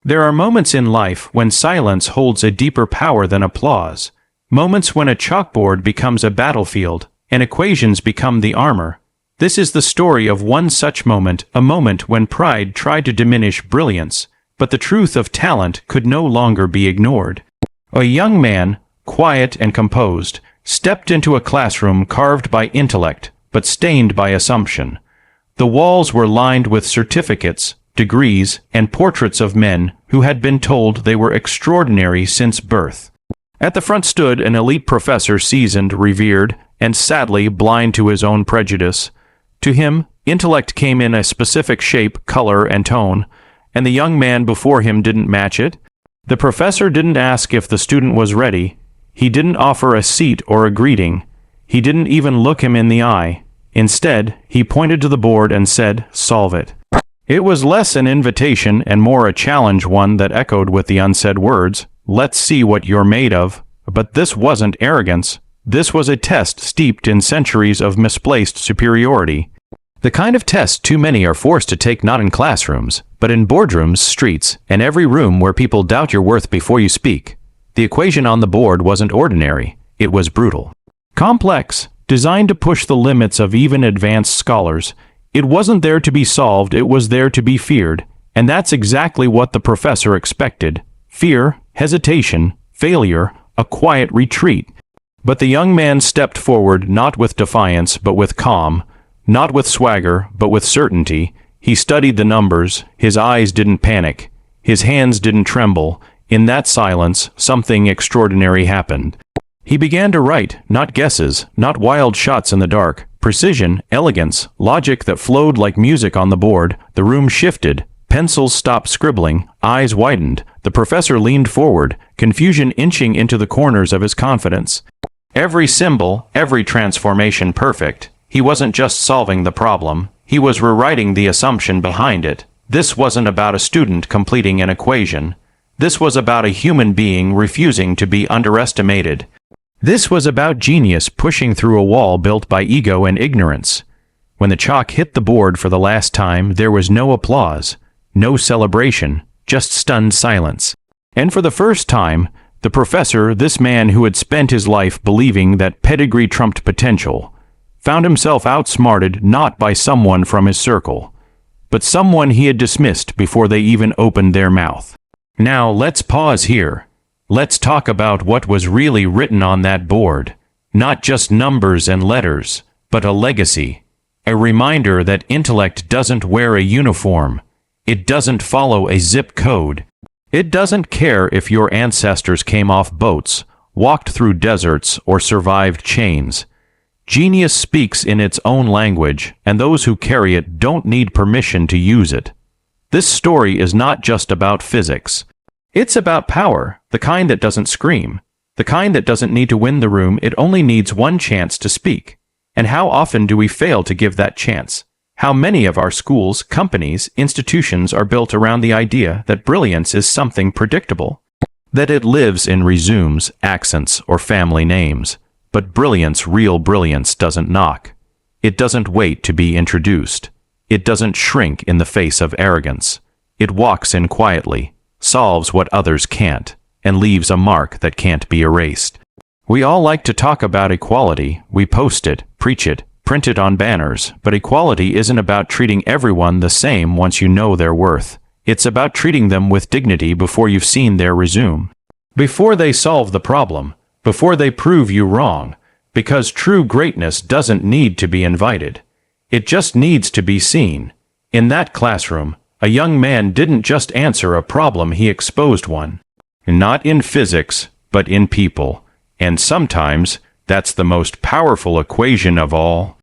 There are moments in life when silence holds a deeper power than applause. Moments when a chalkboard becomes a battlefield, and equations become the armor. This is the story of one such moment, a moment when pride tried to diminish brilliance, but the truth of talent could no longer be ignored. A young man, quiet and composed, stepped into a classroom carved by intellect, but stained by assumption. The walls were lined with certificates, degrees, and portraits of men who had been told they were extraordinary since birth. At the front stood an elite professor, seasoned, revered, and sadly blind to his own prejudice. To him, intellect came in a specific shape, color, and tone, and the young man before him didn't match it. The professor didn't ask if the student was ready. He didn't offer a seat or a greeting. He didn't even look him in the eye. Instead, he pointed to the board and said, "Solve it." It was less an invitation and more a challenge, one that echoed with the unsaid words, "Let's see what you're made of." But this wasn't arrogance. This was a test steeped in centuries of misplaced superiority. The kind of test too many are forced to take, not in classrooms, but in boardrooms, streets, and every room where people doubt your worth before you speak. The equation on the board wasn't ordinary. It was brutal. Complex, designed to push the limits of even advanced scholars. It wasn't there to be solved, it was there to be feared. And that's exactly what the professor expected. Fear, hesitation, failure, a quiet retreat. But the young man stepped forward, not with defiance, but with calm. Not with swagger, but with certainty. He studied the numbers. His eyes didn't panic. His hands didn't tremble. In that silence, something extraordinary happened. He began to write, not guesses, not wild shots in the dark. Precision, elegance, logic that flowed like music on the board. The room shifted. Pencils stopped scribbling. Eyes widened. The professor leaned forward, confusion inching into the corners of his confidence. Every symbol, every transformation perfect. He wasn't just solving the problem. He was rewriting the assumption behind it. This wasn't about a student completing an equation. This was about a human being refusing to be underestimated. This was about genius pushing through a wall built by ego and ignorance. When the chalk hit the board for the last time, there was no applause, no celebration, just stunned silence. And for the first time, the professor, this man who had spent his life believing that pedigree trumped potential, found himself outsmarted not by someone from his circle, but someone he had dismissed before they even opened their mouth. Now let's pause here. Let's talk about what was really written on that board. Not just numbers and letters, but a legacy. A reminder that intellect doesn't wear a uniform. It doesn't follow a zip code. It doesn't care if your ancestors came off boats, walked through deserts, or survived chains. Genius speaks in its own language, and those who carry it don't need permission to use it. This story is not just about physics. It's about power, the kind that doesn't scream, the kind that doesn't need to win the room, it only needs one chance to speak. And how often do we fail to give that chance? How many of our schools, companies, institutions are built around the idea that brilliance is something predictable? That it lives in resumes, accents, or family names. But brilliance, real brilliance, doesn't knock. It doesn't wait to be introduced. It doesn't shrink in the face of arrogance. It walks in quietly, solves what others can't, and leaves a mark that can't be erased. We all like to talk about equality. We post it, preach it, print it on banners, but equality isn't about treating everyone the same once you know their worth. It's about treating them with dignity before you've seen their resume. Before they solve the problem, before they prove you wrong, because true greatness doesn't need to be invited. It just needs to be seen. In that classroom, a young man didn't just answer a problem, he exposed one. Not in physics, but in people. And sometimes, that's the most powerful equation of all.